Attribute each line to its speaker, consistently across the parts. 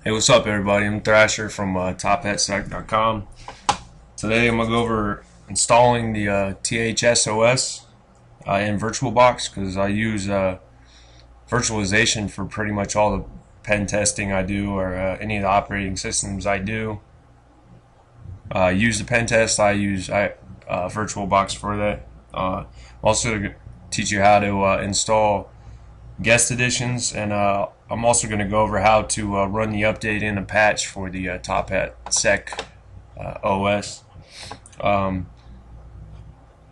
Speaker 1: Hey, what's up, everybody? I'm Thrasher from THS-OS. Today I'm going to go over installing the THS-OS in Virtualbox, because I use virtualization for pretty much all the pen testing I do, or any of the operating systems I do. Use the pen test, I use Virtualbox for that. Also to teach you how to install guest editions, and I'm also going to go over how to run the update in a patch for the THS-OS.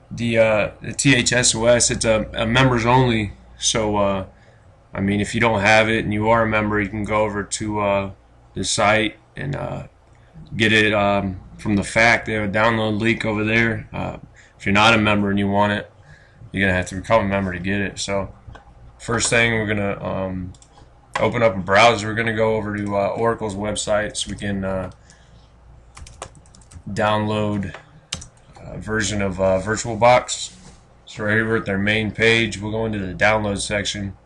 Speaker 1: The THS-OS, it's a members only, so I mean, if you don't have it and you are a member, you can go over to the site and get it from the FAQ. They have a download link over there. If you're not a member and you want it, you're gonna have to become a member to get it. So first thing, we're gonna open up a browser. We're gonna go over to Oracle's website so we can download a version of Virtualbox. So right here we're at their main page. We'll go into the download section.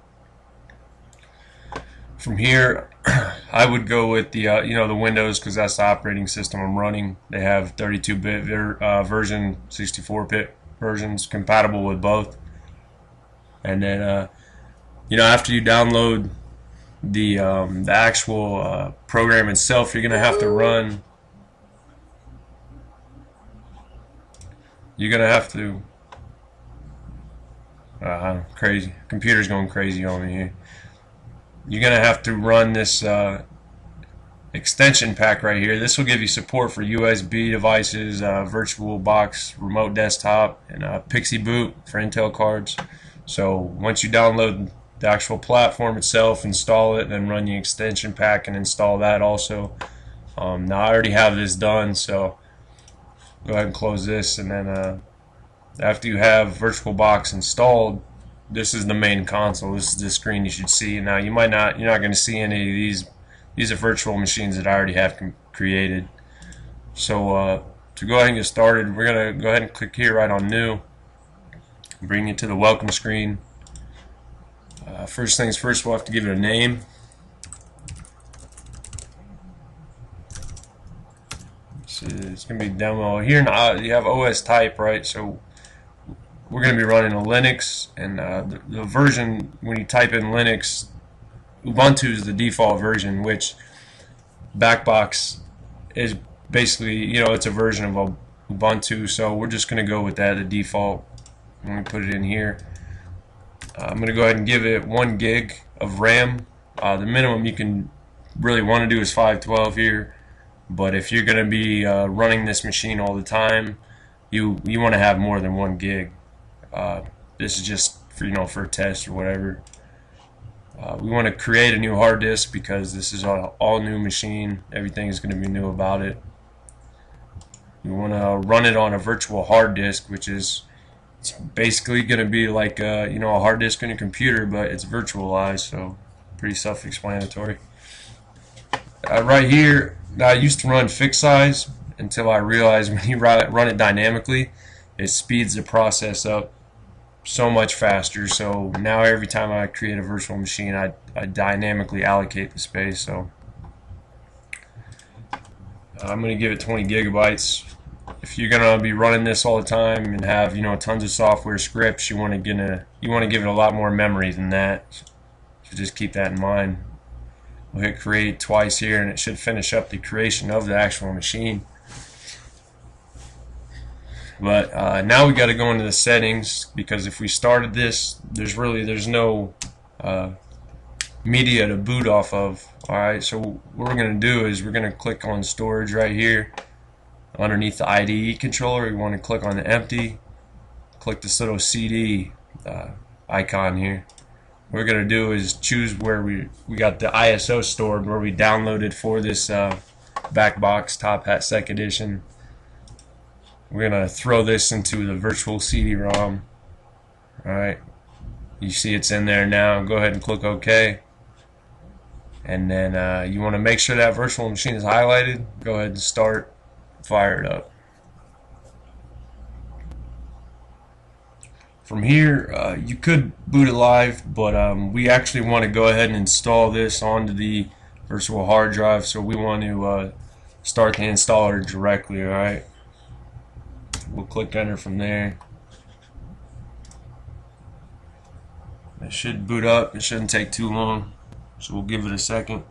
Speaker 1: From here, I would go with the the Windows, because that's the operating system I'm running. They have 32-bit version, 64-bit versions compatible with both. And then after you download the actual program itself, you're gonna have to run. You're gonna have to. Crazy computer's going crazy on me here. You're gonna have to run this extension pack right here. This will give you support for USB devices, Virtualbox, remote desktop, and Pixie Boot for Intel cards. So once you download the actual platform itself, install it, then run the extension pack and install that also. Now I already have this done, so go ahead and close this, and then after you have Virtualbox installed, this is the main console. This is the screen you should see. Now you're not going to see any of these. These are virtual machines that I already have created. So to go ahead and get started, we're going to go ahead and click here right on New. Bring you to the welcome screen. First things first, we'll have to give it a name. So it's going to be demo. Here you have OS type, right? So we're going to be running a Linux, and the version, when you type in Linux, Ubuntu is the default version, which Backbox is basically, it's a version of Ubuntu, so we're just going to go with that, the default. I'm going to put it in here. I'm going to go ahead and give it 1 gig of RAM. The minimum you can really want to do is 512 here, but if you're going to be running this machine all the time, you want to have more than 1 gig. This is just for a test or whatever. We want to create a new hard disk because this is an all new machine. Everything is going to be new about it. We want to run it on a virtual hard disk, which is it's basically going to be like a hard disk in a computer, but it's virtualized, so pretty self-explanatory. Right here, I used to run fixed size until I realized when you run it dynamically, it speeds the process up so much faster. So now every time I create a virtual machine, I dynamically allocate the space. So I'm going to give it 20 gigabytes. If you're going to be running this all the time and have tons of software scripts, you want to give it a lot more memory than that. So just keep that in mind. We'll hit create twice here, and it should finish up the creation of the actual machine. But now we got to go into the settings, because if we started this, there's no media to boot off of. Alright, so what we're going to do is we're going to click on storage right here underneath the IDE controller. We want to click on the empty, click this little CD icon here. What we're going to do is choose where we got the ISO stored, where we downloaded for this Backbox Top Hat Sec Edition. We're going to throw this into the virtual CD-ROM. Alright, you see it's in there now. Go ahead and click OK. And then you want to make sure that virtual machine is highlighted. Go ahead and start, fire it up. From here, you could boot it live, but we actually want to go ahead and install this onto the virtual hard drive, so we want to start the installer directly. Alright, we'll click enter from there. It should boot up. It shouldn't take too long, so we'll give it a second.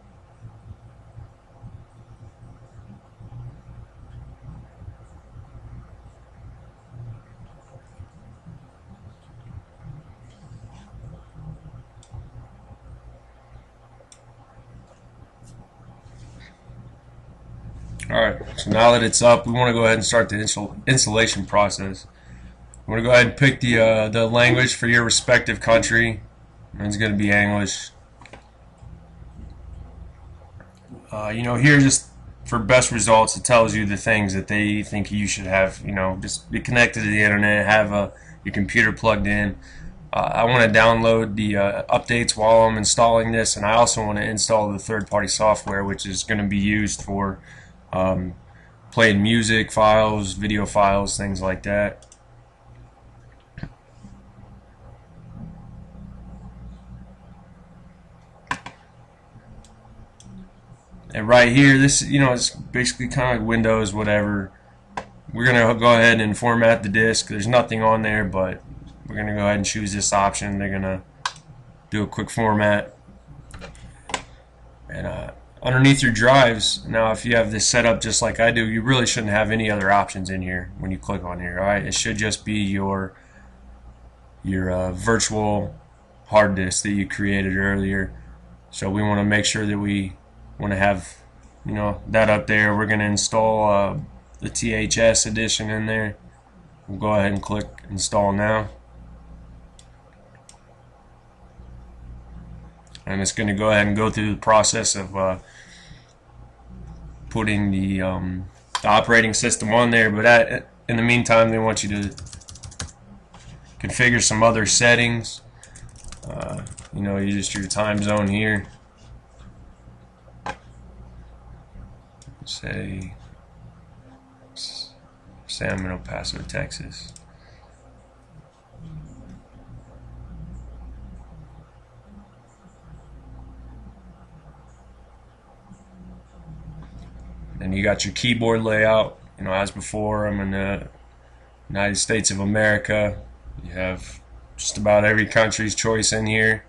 Speaker 1: Alright, so now that it's up, we want to go ahead and start the installation process. We want to go ahead and pick the language for your respective country. It's going to be English. Here, just for best results, it tells you the things that they think you should have. Just be connected to the internet, have your computer plugged in. I want to download the updates while I'm installing this, and I also want to install the third-party software, which is going to be used for playing music files, video files, things like that. And right here, this, it's basically kind of like Windows, whatever. We're going to go ahead and format the disk. There's nothing on there, but we're going to go ahead and choose this option. They're going to do a quick format. And underneath your drives, now if you have this set up just like I do, you really shouldn't have any other options in here when you click on here. Alright, it should just be your virtual hard disk that you created earlier. So we want to make sure that we want to have that up there. We're going to install the THS edition in there. We'll go ahead and click install now, and it's going to go ahead and go through the process of putting the operating system on there. But in the meantime, they want you to configure some other settings. You just your time zone here. Say I'm in El Paso, Texas. And you got your keyboard layout. As before, I'm in the United States of America. You have just about every country's choice in here.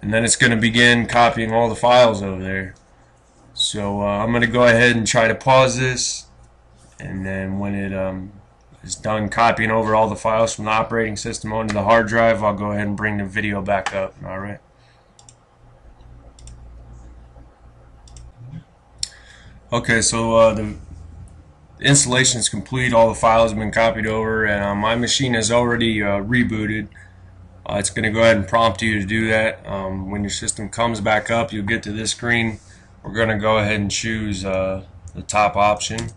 Speaker 1: And then it's going to begin copying all the files over there. So I'm going to go ahead and try to pause this, and then when it is done copying over all the files from the operating system onto the hard drive, I'll go ahead and bring the video back up. Alright. Okay, so the installation is complete. All the files have been copied over, and my machine is already rebooted. It's going to go ahead and prompt you to do that. When your system comes back up, you'll get to this screen. We're going to go ahead and choose the top option.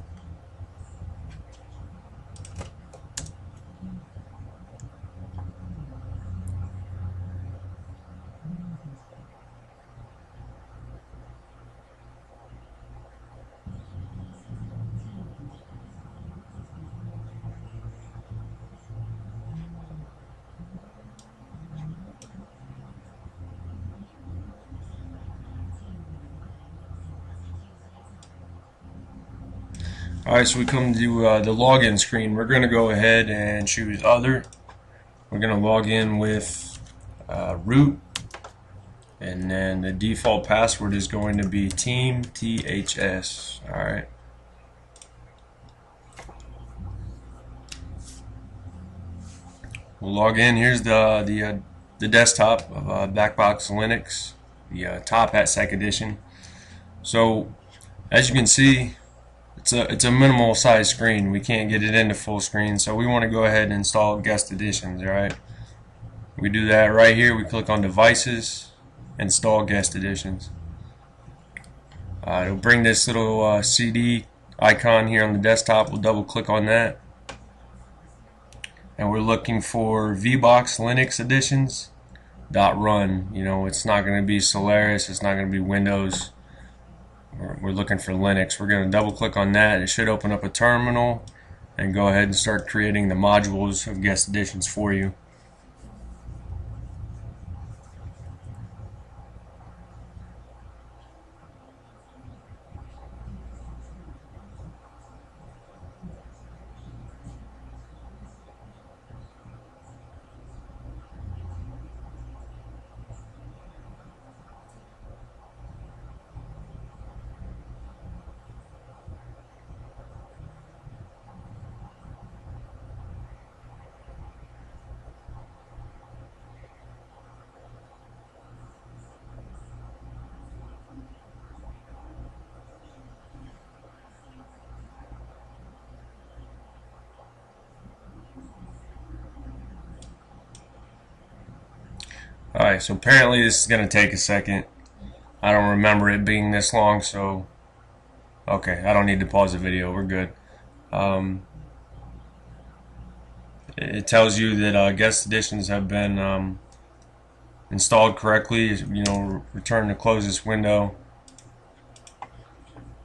Speaker 1: Alright, so we come to the login screen. We're going to go ahead and choose other. We're going to log in with root, and then the default password is going to be team THS. Alright. We'll log in. Here's the desktop of Blackbox Linux, the Top Hat Sec edition. So as you can see, it's a minimal size screen. We can't get it into full screen, so we want to go ahead and install guest editions. Alright, we do that right here. We click on devices, install guest editions. It'll bring this little CD icon here on the desktop. We'll double click on that, and we're looking for VBox Linux editions .run. It's not going to be Solaris, it's not going to be Windows. we're looking for Linux. We're going to double click on that. It should open up a terminal and go ahead and start creating the modules of guest editions for you. Alright, so apparently this is going to take a second. I don't remember it being this long, so okay, I don't need to pause the video. We're good. It tells you that guest editions have been installed correctly. You know, return to close this window.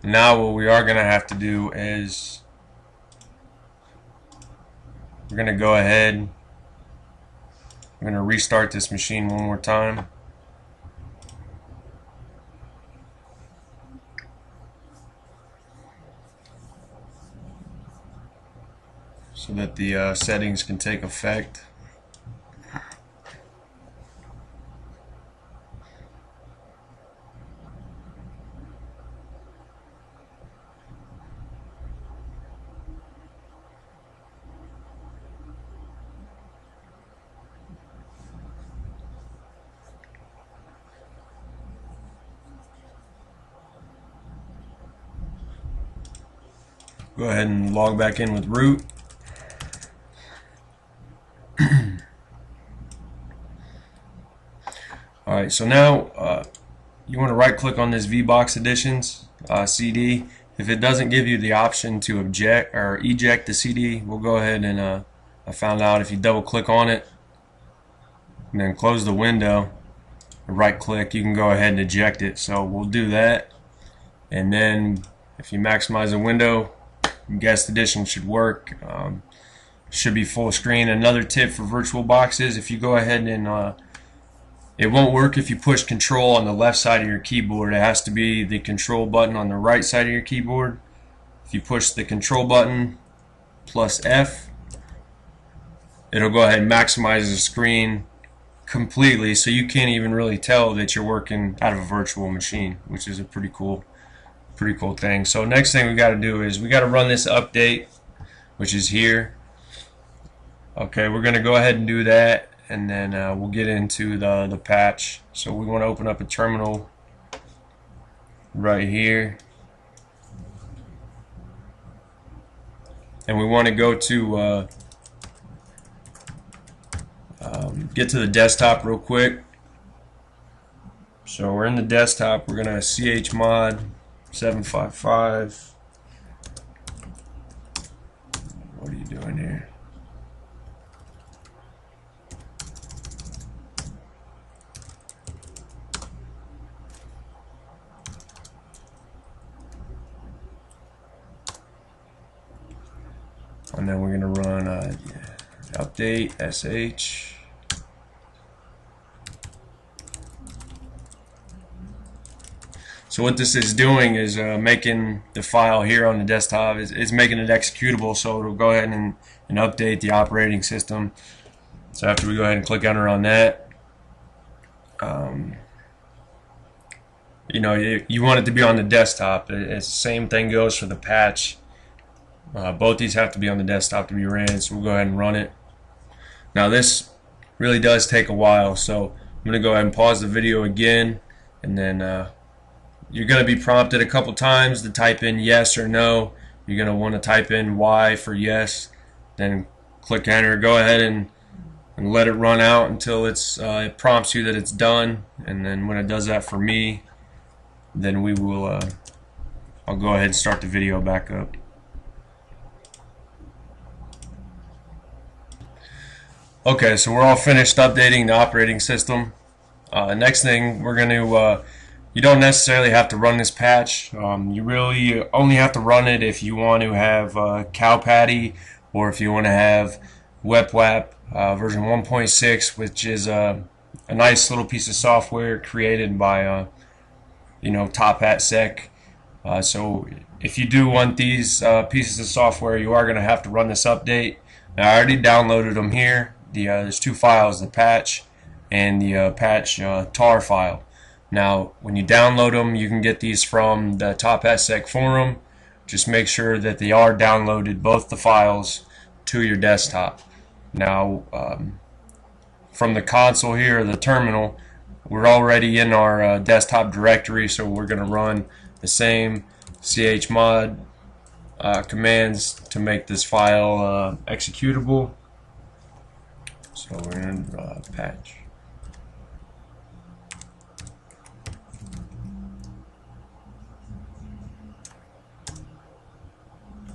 Speaker 1: Now what we are going to have to do is we're going to go ahead. I'm going to restart this machine one more time. So that the settings can take effect. Go ahead and log back in with root. Alright, so now you want to right click on this VBox Editions CD. If it doesn't give you the option to eject the CD, we'll go ahead and I found out if you double click on it and then close the window, right click, you can go ahead and eject it. So we'll do that, and then if you maximize the window, guest edition should work. Should be full screen. Another tip for Virtualbox is if you go ahead and it won't work if you push control on the left side of your keyboard. It has to be the control button on the right side of your keyboard. If you push the control button plus F, it'll go ahead and maximize the screen completely, so you can't even really tell that you're working out of a virtual machine, which is a pretty cool thing. So next thing we got to do is we got to run this update, which is here. Okay, we're going to go ahead and do that, and then we'll get into the patch. So we want to open up a terminal right here, and we want to go to get to the desktop real quick. So we're in the desktop. We're going to chmod 755. What are you doing here? And then we're going to run Updateme.sh. So what this is doing is making the file here on the desktop is making it executable, so it'll go ahead and update the operating system. So after we go ahead and click enter on that, you know, you want it to be on the desktop. It's the same thing goes for the patch. Both these have to be on the desktop to be ran, so we'll go ahead and run it. Now this really does take a while, so I'm going to go ahead and pause the video again, and then you're going to be prompted a couple times to type in yes or no. You're going to want to type in Y for yes, then click enter. Go ahead and let it run out until it prompts you that it's done, and then when it does that for me, then we will I'll go ahead and start the video back up. Okay, so we're all finished updating the operating system. Next thing we're going to you don't necessarily have to run this patch. You really only have to run it if you want to have cow patty, or if you want to have WebWap version 1.6, which is a nice little piece of software created by THS-OS. So if you do want these pieces of software, you are going to have to run this update. Now, I already downloaded them here. There's two files, the patch and the patch tar file. Now, when you download them, you can get these from the THS-OS forum. Just make sure that they are downloaded, both the files, to your desktop. Now, from the console here, the terminal, we're already in our desktop directory, so we're going to run the same chmod commands to make this file executable. So we're going to patch.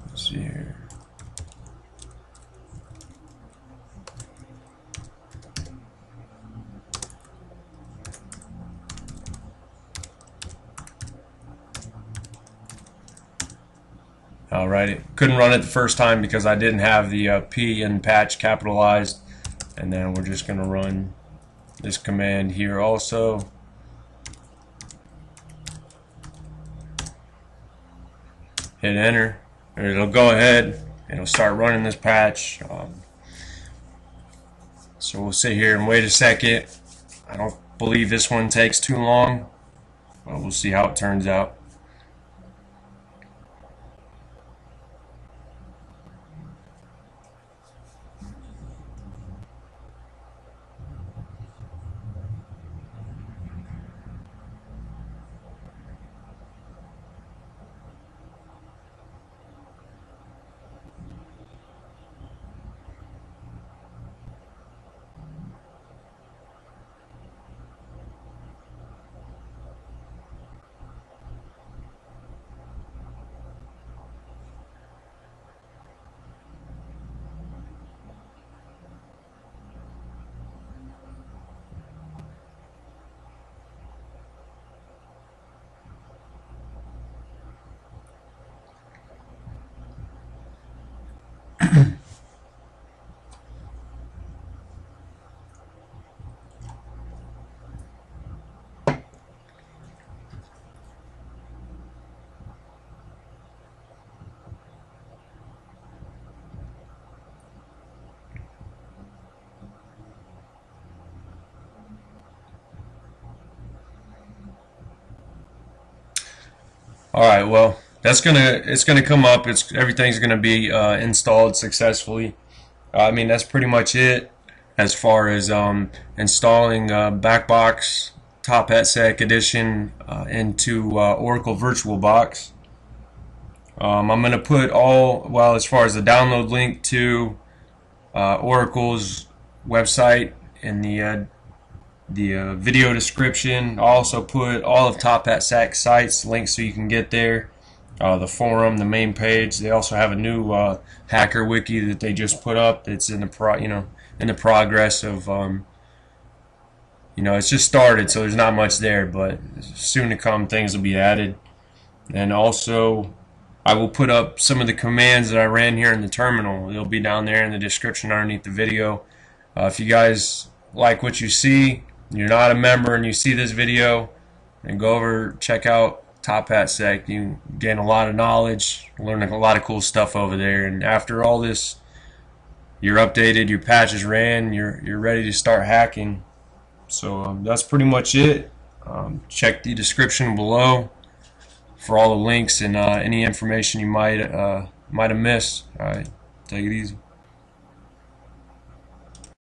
Speaker 1: Let's see here. Alright, couldn't run it the first time because I didn't have the P in patch capitalized, and then we're just going to run this command here also. Hit enter, and it'll go ahead and it'll start running this patch. So we'll sit here and wait a second. I don't believe this one takes too long, but we'll see how it turns out. Alright, well, it's gonna come up. Everything's gonna be installed successfully. I mean, that's pretty much it as far as installing Backbox THS-OS edition into Oracle Virtualbox. I'm gonna put as far as the download link to Oracle's website in the video description. I'll also put all of THS-OS sites links so you can get there. The forum, the main page. They also have a new hacker wiki that they just put up. It's in the progress of it's just started, so there's not much there, but soon to come things will be added. And also, I will put up some of the commands that I ran here in the terminal. They'll be down there in the description underneath the video. If you guys like what you see, you're not a member and you see this video, and go over, check out THS-OS. You gain a lot of knowledge, learn a lot of cool stuff over there, and after all this, you're updated, your patches ran, you're ready to start hacking. So that's pretty much it. Check the description below for all the links and any information you might have missed. All right, take it easy.